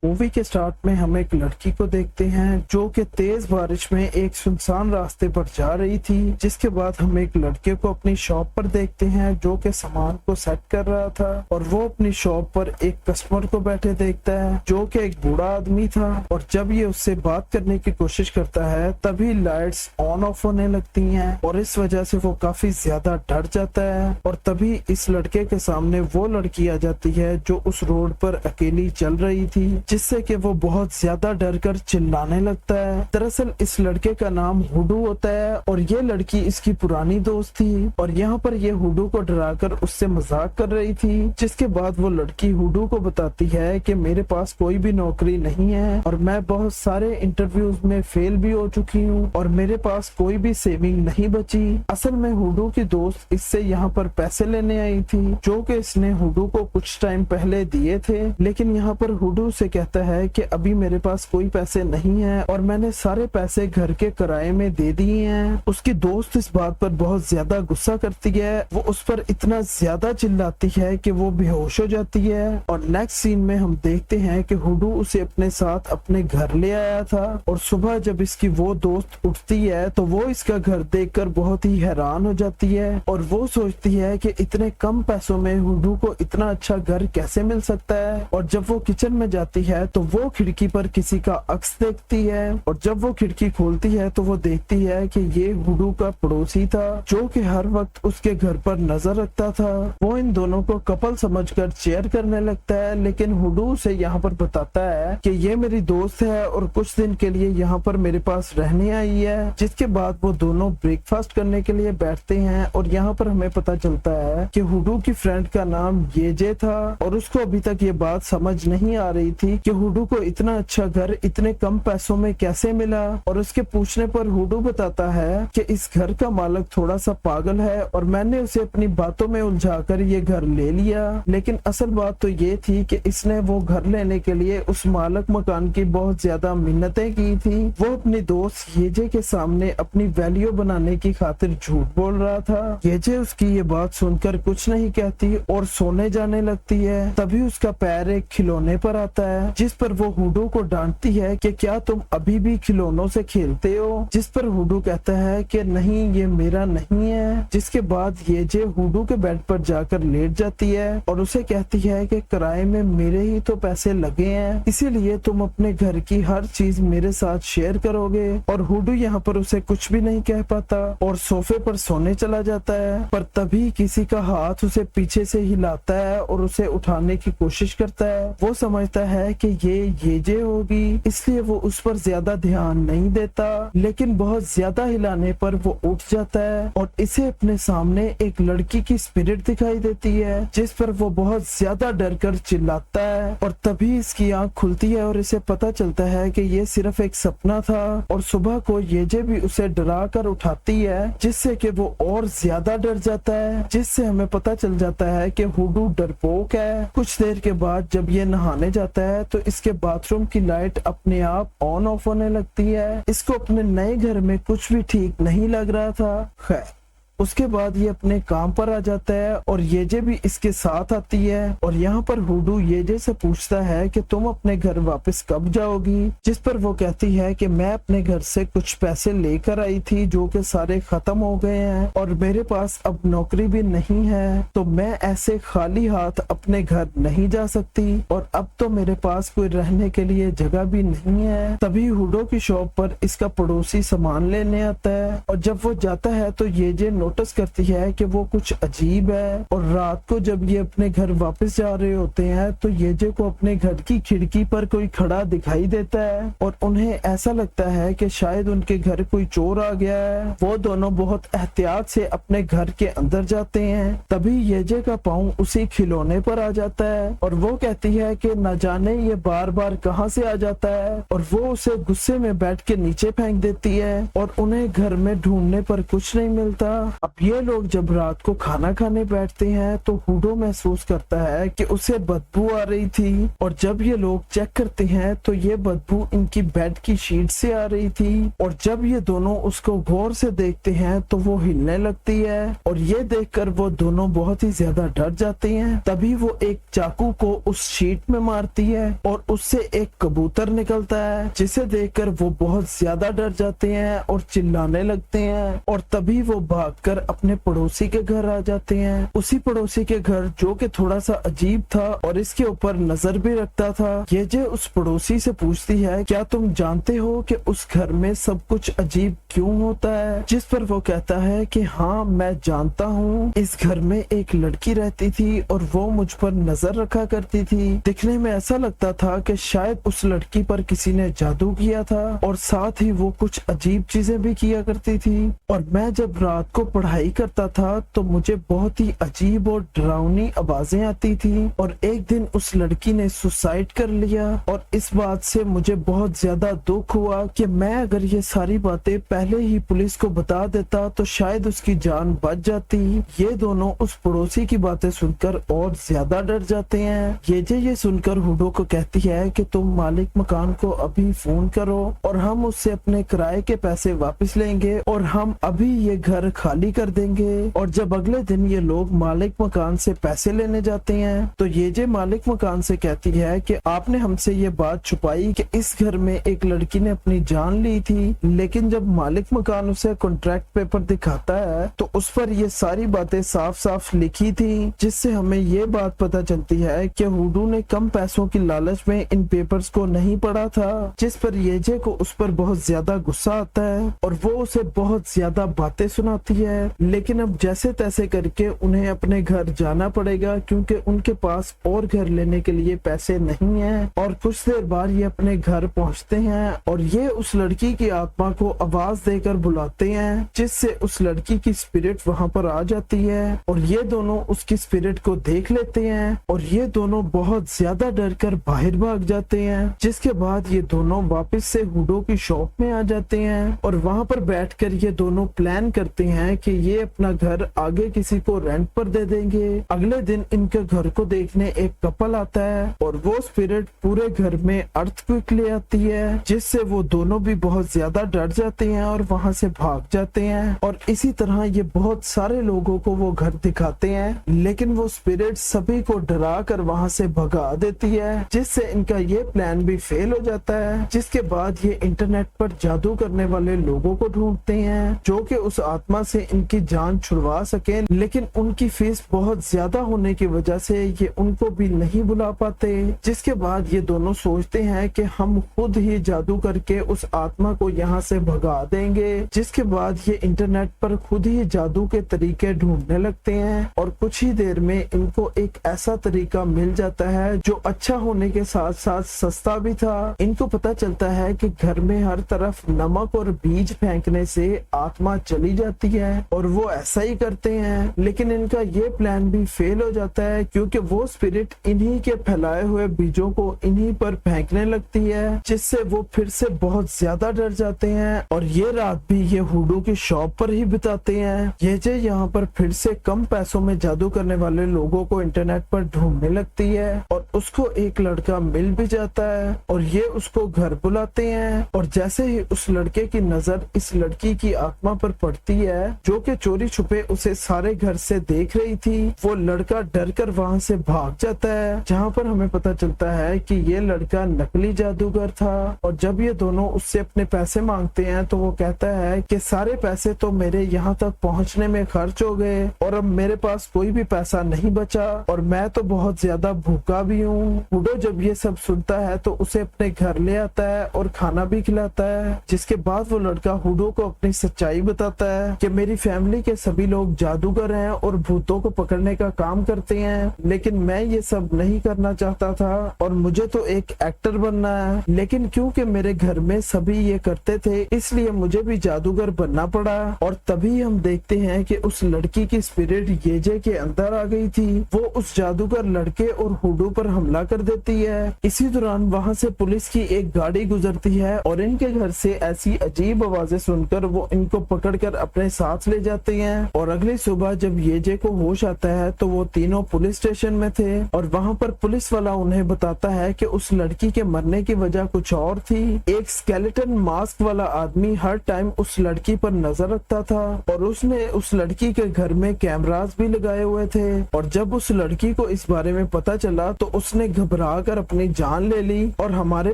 Movie के start में हम एक लड़की को देखते हैं जो कि तेज बारिश में एक सुनसान रास्ते पर जा रही थी। जिसके बाद हम एक लड़के को अपनी शॉप पर देखते हैं जो कि सामान को सेट कर रहा था और वो अपनी शॉप पर एक कस्टमर को बैठे देखता है जो कि एक बूढ़ा आदमी था। और जब ये उससे बात करने की कोशिश करता है तभी लाइट्स ऑन ऑफ होने लगती हैं और इस वजह से वो काफी ज्यादा डर जाता है। और तभी इस लड़के के सामने वो लड़की आ जाती है जो उस रोड पर अकेली चल रही थी, जिससे कि वो बहुत ज्यादा डर कर चिल्लाने लगता है। दरअसल इस लड़के का नाम हुडू होता है और ये लड़की इसकी पुरानी दोस्त थी और यहाँ पर ये हुडू को डराकर उससे मजाक कर रही थी। जिसके बाद वो लड़की हुडू को बताती है कि मेरे पास कोई भी नौकरी नहीं है और मैं बहुत सारे इंटरव्यूज में फेल भी हो चुकी हूँ और मेरे पास कोई भी सेविंग नहीं बची। असल में हुडू की दोस्त इससे यहाँ पर पैसे लेने आई थी जो कि इसने हुडू को कुछ टाइम पहले दिए थे, लेकिन यहाँ पर हुडू से कहता है कि अभी मेरे पास कोई पैसे नहीं है और मैंने सारे पैसे घर के किराए में दे दिए हैं। उसकी दोस्त इस बात पर बहुत ज्यादा गुस्सा करती है, वो उस पर इतना ज्यादा चिल्लाती है कि वो बेहोश हो जाती है। और नेक्स्ट सीन में हम देखते हैं कि हुडू उसे अपने साथ अपने घर ले आया था और सुबह जब इसकी वो दोस्त उठती है तो वो इसका घर देखकर बहुत ही हैरान हो जाती है और वो सोचती है कि इतने कम पैसों में हुडू को इतना अच्छा घर कैसे मिल सकता है। और जब वो किचन में जाती है तो वो खिड़की पर किसी का अक्स देखती है और जब वो खिड़की खोलती है तो वो देखती है कि ये हुडू का पड़ोसी था जो कि हर वक्त उसके घर पर नजर रखता था। वो इन दोनों को कपल समझकर चेयर करने लगता है, लेकिन हुडू उसे यहाँ पर बताता है कि ये मेरी दोस्त है और कुछ दिन के लिए यहाँ पर मेरे पास रहने आई है। जिसके बाद वो दोनों ब्रेकफास्ट करने के लिए बैठते हैं और यहाँ पर हमें पता चलता है कि हुडू की फ्रेंड का नाम येजे था और उसको अभी तक ये बात समझ नहीं आ रही थी कि हुडू को इतना अच्छा घर इतने कम पैसों में कैसे मिला। और उसके पूछने पर हुडू बताता है कि इस घर का मालिक थोड़ा सा पागल है और मैंने उसे अपनी बातों में उलझाकर ये घर ले लिया। लेकिन असल बात तो ये थी कि इसने वो घर लेने के लिए उस मालिक मकान की बहुत ज्यादा मिन्नतें की थी। वो अपनी दोस्त येजे के सामने अपनी वैल्यू बनाने की खातिर झूठ बोल रहा था। येजे उसकी ये बात सुनकर कुछ नहीं कहती और सोने जाने लगती है। तभी उसका पैर एक खिलौने पर आता है जिस पर वो हुडू को डांटती है कि क्या तुम अभी भी खिलौनों से खेलते हो। जिस पर हुडू कहता है कि नहीं ये मेरा नहीं है। जिसके बाद येजे हुडू के बेड पर जाकर लेट जाती है और उसे कहती है कि किराए में मेरे ही तो पैसे लगे हैं, इसीलिए तुम अपने घर की हर चीज मेरे साथ शेयर करोगे। और हुडू यहाँ पर उसे कुछ भी नहीं कह पाता और सोफे पर सोने चला जाता है। पर तभी किसी का हाथ उसे पीछे से हिलाता है और उसे उठाने की कोशिश करता है। वो समझता है कि ये येजे होगी, इसलिए वो उस पर ज्यादा ध्यान नहीं देता, लेकिन बहुत ज्यादा हिलाने पर वो उठ जाता है और इसे अपने सामने एक लड़की की स्पिरिट दिखाई देती है जिस पर वो बहुत ज्यादा डर कर चिल्लाता है। और तभी इसकी आंख खुलती है और इसे पता चलता है कि ये सिर्फ एक सपना था। और सुबह को येजे भी उसे डरा कर उठाती है जिससे कि वो और ज्यादा डर जाता है, जिससे हमें पता चल जाता है कि हुडू डरपोक है। कुछ देर के बाद जब ये नहाने जाता है तो इसके बाथरूम की लाइट अपने आप ऑन ऑफ होने लगती है। इसको अपने नए घर में कुछ भी ठीक नहीं लग रहा था। खैर उसके बाद ये अपने काम पर आ जाता है और येजे भी इसके साथ आती है। और यहाँ पर हुडू येजे से पूछता है कि तुम अपने घर वापस कब जाओगी। जिस पर वो कहती है कि मैं अपने घर से कुछ पैसे लेकर आई थी जो कि सारे खत्म हो गए हैं और मेरे पास अब नौकरी भी नहीं है, तो मैं ऐसे खाली हाथ अपने घर नहीं जा सकती और अब तो मेरे पास कोई रहने के लिए जगह भी नहीं है। तभी हुडू की शॉप पर इसका पड़ोसी सामान लेने आता है और जब वो जाता है तो येजे नोटिस करती है कि वो कुछ अजीब है। और रात को जब ये अपने घर वापस जा रहे होते हैं तो येजे को अपने घर की खिड़की पर कोई खड़ा दिखाई देता है और उन्हें ऐसा लगता है कि शायद उनके घर कोई चोर आ गया है। वो दोनों बहुत एहतियात से अपने घर के अंदर जाते हैं। तभी येजे का पाँव उसी खिलौने पर आ जाता है और वो कहती है कि न जाने ये बार बार कहाँ से आ जाता है और वो उसे गुस्से में बैठ के नीचे फेंक देती है और उन्हें घर में ढूंढने पर कुछ नहीं मिलता। अब ये लोग जब रात को खाना खाने बैठते हैं तो हुडो महसूस करता है कि उसे बदबू आ रही थी, और जब ये लोग चेक करते हैं तो ये बदबू इनकी बेड की शीट से आ रही थी। और जब ये दोनों उसको गौर से देखते हैं तो वो हिलने लगती है, और ये देखकर वो दोनों बहुत ही ज्यादा डर जाते हैं। तभी वो एक चाकू को उस शीट में मारती है और उससे एक कबूतर निकलता है, जिसे देखकर वो बहुत ज्यादा डर जाते हैं और चिल्लाने लगते हैं। और तभी वो भागकर अपने पड़ोसी के घर आ जाते हैं। उसी पड़ोसी के घर जो कि थोड़ा सा अजीब था और इसके ऊपर नजर भी रखता था। ये जे उस पड़ोसी से पूछती है, क्या तुम जानते हो कि उस घर में सब कुछ अजीब क्यों होता है? जिस पर वो कहता है कि हाँ मैं जानता हूँ, इस घर में एक लड़की रहती थी और वो मुझ पर नजर रखा करती थी। दिखने में ऐसा लगता था कि शायद उस लड़की पर किसी ने जादू किया था, और साथ ही वो कुछ अजीब चीजें भी किया करती थी। और मैं जब रात को पढ़ाई करता था तो मुझे बहुत ही अजीब और डरावनी आवाजें आती थी, और एक दिन उस लड़की ने सुसाइड कर लिया। और इस बात से मुझे बहुत ज्यादा दुख हुआ कि मैं अगर ये सारी बातें पहले ही पुलिस को बता देता तो शायद उसकी जान बच जाती। ये दोनों उस पड़ोसी की बातें सुनकर और ज्यादा डर जाते हैं। ये सुनकर हुडो को कहती है कि तुम मालिक मकान को अभी फोन करो और हम उससे अपने किराए के पैसे वापस लेंगे, और हम अभी ये घर खाली कर देंगे। और जब अगले दिन ये लोग मालिक मकान से पैसे लेने जाते हैं तो ये मालिक मकान से कहती है कि आपने हमसे ये बात छुपाई कि इस घर में एक लड़की ने अपनी जान ली थी, लेकिन जब मालिक मकान उसे कॉन्ट्रैक्ट पेपर दिखाता है तो उस पर ये सारी बातें साफ साफ लिखी थी, जिससे हमें ये बात पता चलती है कि हुडू ने कम पैसों की लालच में इन पेपर्स को नहीं पढ़ा था। जिस पर येजे को उस पर बहुत ज्यादा गुस्सा आता है और वो उसे बहुत ज्यादा बातें सुनाती है। लेकिन अब जैसे तैसे करके उन्हें अपने घर जाना पड़ेगा, क्योंकि उनके पास और घर लेने के लिए पैसे नहीं है। और कुछ देर बाद ये अपने घर पहुंचते हैं और ये उस लड़की की आत्मा को आवाज देकर बुलाते हैं, जिससे उस लड़की की स्पिरिट वहां पर आ जाती है। और ये दोनों उसकी स्पिरिट को देख लेते हैं और ये दोनों बहुत ज्यादा डर कर बाहर भाग जाते हैं। जिसके बाद ये दोनों वापस से हुडो की शॉप में आ जाते हैं और वहां पर बैठकर ये दोनों प्लान करते हैं कि ये अपना घर आगे किसी को रेंट पर दे देंगे। अगले दिन इनके घर को देखने एक कपल आता है और वो स्पिरिट पूरे घर में अर्थक्वेक ले आती है, जिससे वो दोनों भी बहुत ज्यादा डर जाते हैं और वहां से भाग जाते हैं। और इसी तरह ये बहुत सारे लोगों को वो घर दिखाते हैं, लेकिन वो स्पिरिट सभी को डरा कर वहां से भगा देती है, जिससे इनका ये प्लान भी फेल हो जाता है। जिसके बाद ये इंटरनेट पर जादू करने वाले लोगों को ढूंढते हैं जो कि उस आत्मा से इनकी जान छुड़वा सके, लेकिन उनकी फीस बहुत ज्यादा होने की वजह से ये उनको भी नहीं बुला पाते। जिसके बाद ये दोनों सोचते हैं कि हम खुद ही जादू करके उस आत्मा को यहाँ से भगा देंगे। जिसके बाद ये इंटरनेट पर खुद ही जादू के तरीके ढूंढने लगते हैं और कुछ ही देर में इनको एक ऐसा तरीका मिल जाता है जो अच्छा होने के साथ साथ सस्ता भी था। इनको पता चलता है कि घर में हर तरफ नमक और बीज फेंकने से आत्मा चली जाती है और वो ऐसा ही करते हैं, लेकिन इनका ये प्लान भी फेल हो जाता है क्योंकि वो स्पिरिट इन्हीं के फैलाए हुए बीजों को इन्हीं पर फेंकने लगती है, जिससे वो फिर से बहुत ज्यादा डर जाते हैं और ये रात भी ये हुडू की शॉप पर ही बिताते हैं। ये जे यहाँ पर फिर से कम पैसों में जादू करने वाले लोगों को इंटरनेट पर ढूंढने लगती है और उसको एक लड़का मिल भी जाता है और ये उसको घर बुलाते हैं। और जैसे ही उस लड़के की नजर इस लड़की की आत्मा पर पड़ती है जो कि चोरी छुपे उसे सारे घर से देख रही थी, वो लड़का डर कर वहाँ से भाग जाता है, जहाँ पर हमें पता चलता है कि ये लड़का नकली जादूगर था। और जब ये दोनों उससे अपने पैसे मांगते हैं तो वो कहता है कि सारे पैसे तो मेरे यहाँ तक पहुँचने में खर्च हो गए और अब मेरे पास कोई भी पैसा नहीं बचा और मैं तो बहुत ज्यादा भूखा भी हूँ। हुडो जब ये सब सुनता है तो उसे अपने घर ले आता है और खाना भी खिलाता है। जिसके बाद वो लड़का हुडो को अपनी सच्चाई बताता है कि मेरी फैमिली के सभी लोग जादूगर हैं और भूतों को पकड़ने का काम करते हैं, लेकिन मैं ये सब नहीं करना चाहता था और मुझे तो एक एक्टर बनना है, लेकिन क्योंकि मेरे घर में सभी ये करते थे इसलिए मुझे भी जादूगर बनना पड़ा। और तभी हम देखते हैं कि उस लड़की की स्पिरिट येजे के अंदर आ गई थी। वो उस जादूगर लड़के और हुडू पर हमला कर देती है। इसी दौरान वहाँ से पुलिस की एक गाड़ी गुजरती है और इनके घर से ऐसी अजीब आवाजें सुनकर वो इनको पकड़कर अपने साथ ले जाते हैं। और अगली सुबह जब येजे को होश आता है तो वो तीनों पुलिस स्टेशन में थे और वहाँ पर पुलिस वाला उन्हें बताता है कि उस लड़की के मरने की वजह कुछ और थी। एक स्केलेटन मास्क वाला आदमी हर टाइम उस लड़की पर नजर रखता था और उसने उस लड़की के घर में कैमरास भी लगाए हुए थे। और जब उस लड़की को इस बारे में पता चला तो उसने घबरा कर अपनी जान ले ली। और हमारे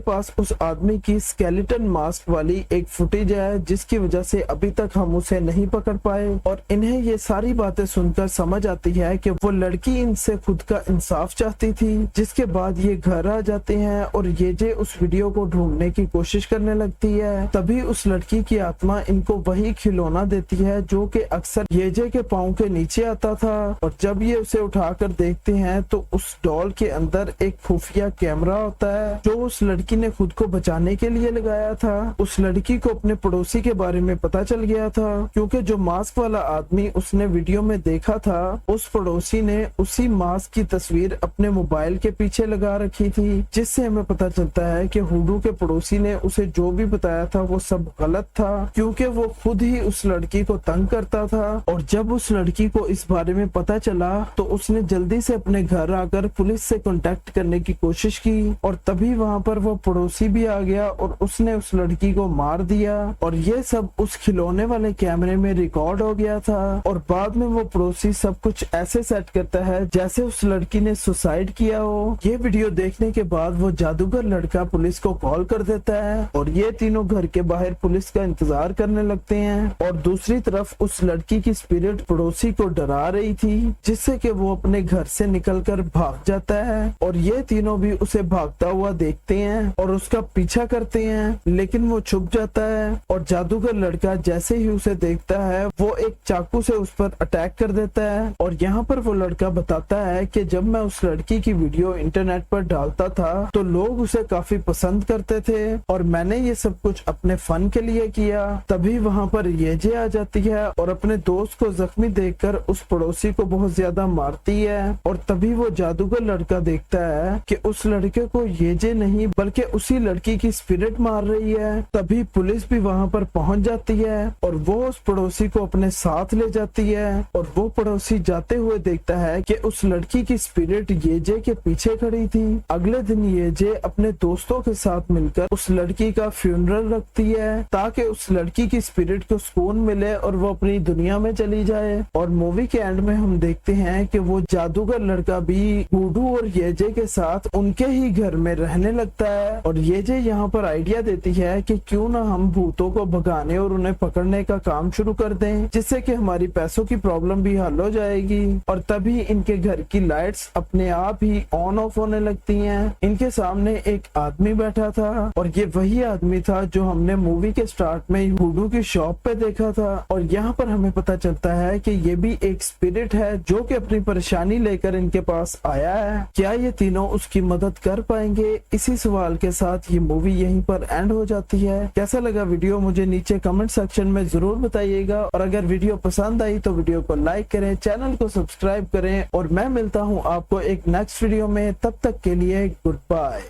पास उस आदमी की स्केलेटन मास्क वाली एक फुटेज है जिसकी वजह से अभी तक हम उसे नहीं पकड़ पाए। और इन्हें ये सारी बातें सुनकर समझ आती है कि वो लड़की इनसे खुद का इंसाफ चाहती थी। जिसके बाद ये घर आ जाते हैं और येजे उस वीडियो को ढूंढने की कोशिश करने लगती है। तभी उस लड़की की आत्मा इनको वही खिलौना देती है जो कि अक्सर येजे के पाँव के नीचे आता था। और जब ये उसे उठाकर देखते हैं तो उस डॉल के अंदर एक खुफिया कैमरा होता है जो उस लड़की ने खुद को बचाने के लिए लगाया था। उस लड़की को अपने पड़ोसी के बारे में पता चल गया था क्योंकि जो मास्क वाला आदमी उसने वीडियो में देखा था उस पड़ोसी ने उसी मास्क की तस्वीर अपने मोबाइल के पीछे लगा रखी थी। जिससे हमें पता चलता है कि हुडू के पड़ोसी ने उसे जो भी बताया था वो सब गलत था क्योंकि वो खुद ही उस लड़की को तंग करता था। और जब उस लड़की को इस बारे में पता चला तो उसने जल्दी से अपने घर आकर पुलिस से कांटेक्ट करने की कोशिश की। और तभी वहाँ पर वो पड़ोसी भी आ गया और उसने उस लड़की को मार दिया। और ये सब उस खिलौने वाले कैमरे में रिकॉर्ड हो गया था। और बाद में वो पड़ोसी सब कुछ ऐसे सेट करता है जैसे उस लड़की ने सुसाइड किया हो। ये वीडियो देखने के बाद वो जादूगर लड़का पुलिस को कॉल कर देता है और ये तीनों घर के बाहर पुलिस का इंतजार करने लगते हैं। और दूसरी तरफ उस लड़की की स्पिरिट पड़ोसी को डरा रही थी जिससे कि वो अपने घर से निकलकर भाग जाता है। और ये तीनों भी उसे भागता हुआ देखते हैं और उसका पीछा करते हैं लेकिन वो छुप जाता है। और जादूगर लड़का जैसे ही उसे देखता है वो एक चाकू से उस पर अटैक कर देता है। और यहाँ पर वो लड़का बताता है कि जब मैं उस लड़की की वीडियो इंटरनेट पर डालता था तो लोग उसे काफी पसंद करते थे और मैंने ये सब कुछ अपने फन के लिए किया। तभी वहाँ पर येजे आ जाती है और अपने दोस्त को जख्मी देखकर उस पड़ोसी को बहुत ज्यादा मारती है। और तभी वो जादूगर लड़का देखता है कि उस लड़के को येजे नहीं बल्कि उसी लड़की की स्पिरिट मार रही है। तभी पुलिस भी वहाँ पर पहुंच जाती है और वो उस पड़ोसी को अपने साथ ले जाती है। और वो पड़ोसी जाते हुए देखता है कि उस लड़की की स्पिरिट येजे के पीछे खड़ी थी। अगले दिन येजे अपने दोस्तों के साथ मिलकर उस लड़की का फ्यूनरल रखती है ताकि उस लड़की की स्पिरिट को सुकून मिले और वो अपनी दुनिया में चली जाए। और मूवी के एंड में हम देखते हैं कि वो जादूगर लड़का भी हुडू और येजे के साथ उनके ही घर में रहने लगता है। और येजे यहाँ पर आइडिया देती है कि क्यों ना हम भूतों को भगाने और उन्हें पकड़ने का काम शुरू कर दें जिससे कि हमारी पैसों की प्रॉब्लम भी हल हो जाएगी। और तभी इनके घर की लाइट्स अपने आप ही ऑन ऑफ होने लगती हैं। इनके सामने एक आदमी बैठा था और ये वही आदमी था जो हमने मूवी के स्टार्ट में हुडू की शॉप पे देखा था। और यहाँ पर हमें पता चलता है कि ये भी एक स्पिरिट है जो कि अपनी परेशानी लेकर इनके पास आया है। क्या ये तीनों उसकी मदद कर पाएंगे? इसी सवाल के साथ ये मूवी यहीं पर एंड हो जाती है। कैसा लगा वीडियो मुझे नीचे कमेंट सेक्शन में जरूर बताइएगा। और अगर वीडियो पसंद आई तो वीडियो को लाइक करें, चैनल को सब्सक्राइब करें और मैं मिलता हूँ आपको एक नेक्स्ट वीडियो में। तब तक के लिए गुड बाय।